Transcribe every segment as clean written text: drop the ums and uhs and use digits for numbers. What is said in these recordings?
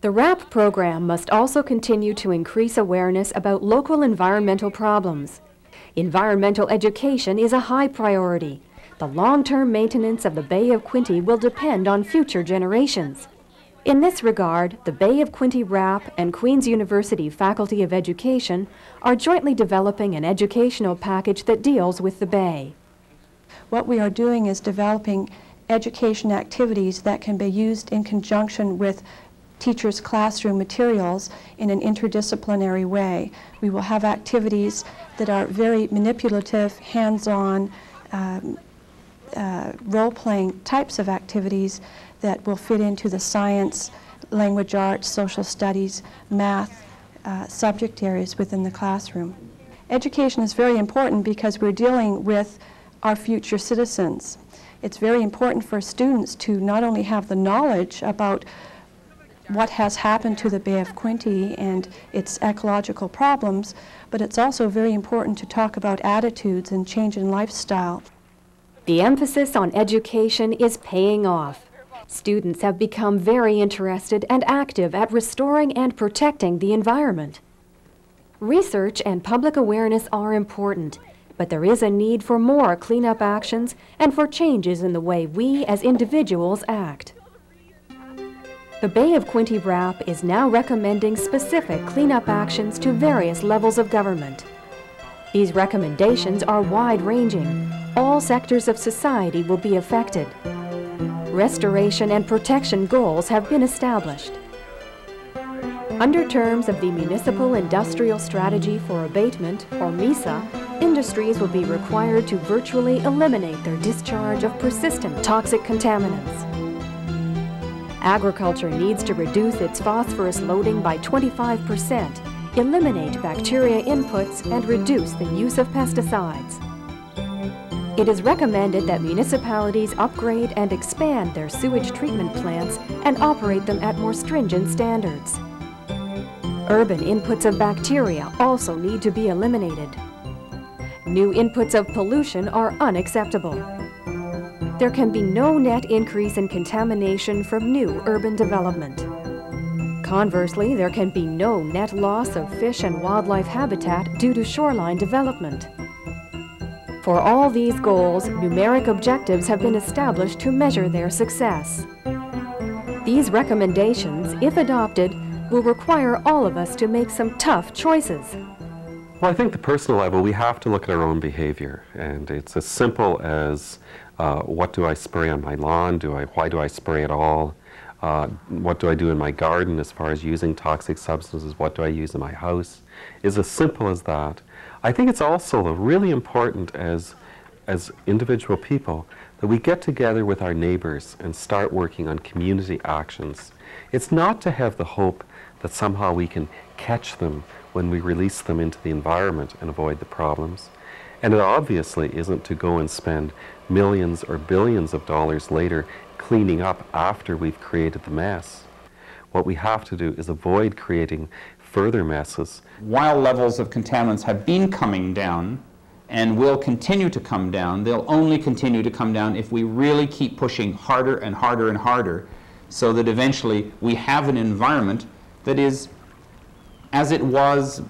The RAP program must also continue to increase awareness about local environmental problems. Environmental education is a high priority. The long-term maintenance of the Bay of Quinte will depend on future generations. In this regard, the Bay of Quinte RAP and Queen's University Faculty of Education are jointly developing an educational package that deals with the Bay. What we are doing is developing education activities that can be used in conjunction with teachers' classroom materials in an interdisciplinary way. We will have activities that are very manipulative, hands-on, role-playing types of activities that will fit into the science, language arts, social studies, math subject areas within the classroom. Education is very important because we're dealing with our future citizens. It's very important for students to not only have the knowledge about what has happened to the Bay of Quinte and its ecological problems, but it's also very important to talk about attitudes and change in lifestyle. The emphasis on education is paying off. Students have become very interested and active at restoring and protecting the environment. Research and public awareness are important, but there is a need for more cleanup actions and for changes in the way we as individuals act. The Bay of Quinte RAP is now recommending specific cleanup actions to various levels of government. These recommendations are wide-ranging. All sectors of society will be affected. Restoration and protection goals have been established. Under terms of the Municipal Industrial Strategy for Abatement, or MISA, industries will be required to virtually eliminate their discharge of persistent toxic contaminants. Agriculture needs to reduce its phosphorus loading by 25%, eliminate bacteria inputs, and reduce the use of pesticides. It is recommended that municipalities upgrade and expand their sewage treatment plants and operate them at more stringent standards. Urban inputs of bacteria also need to be eliminated. New inputs of pollution are unacceptable. There can be no net increase in contamination from new urban development. Conversely, there can be no net loss of fish and wildlife habitat due to shoreline development. For all these goals, numeric objectives have been established to measure their success. These recommendations, if adopted, will require all of us to make some tough choices. Well, I think at the personal level, we have to look at our own behavior, and it's as simple as what do I spray on my lawn? Why do I spray at all? What do I do in my garden as far as using toxic substances? What do I use in my house? It's as simple as that. I think it's also really important as individual people that we get together with our neighbors and start working on community actions. It's not to have the hope that somehow we can catch them when we release them into the environment and avoid the problems. And it obviously isn't to go and spend millions or billions of dollars later cleaning up after we've created the mess. What we have to do is avoid creating further messes. While levels of contaminants have been coming down and will continue to come down, they'll only continue to come down if we really keep pushing harder and harder and harder, so that eventually we have an environment that is as it was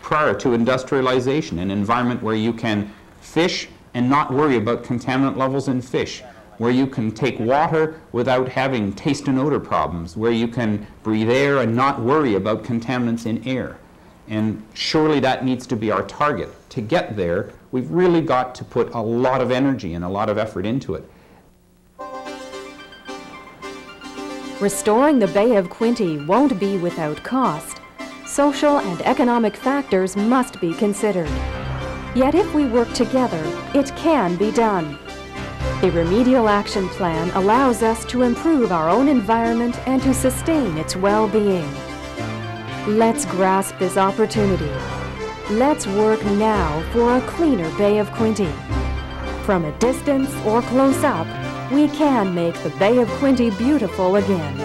prior to industrialization, an environment where you can fish and not worry about contaminant levels in fish, where you can take water without having taste and odor problems, where you can breathe air and not worry about contaminants in air. And surely that needs to be our target. To get there, we've really got to put a lot of energy and a lot of effort into it. Restoring the Bay of Quinte won't be without cost. Social and economic factors must be considered. Yet if we work together, it can be done. The Remedial Action Plan allows us to improve our own environment and to sustain its well-being. Let's grasp this opportunity. Let's work now for a cleaner Bay of Quinte. From a distance or close up, we can make the Bay of Quinte beautiful again.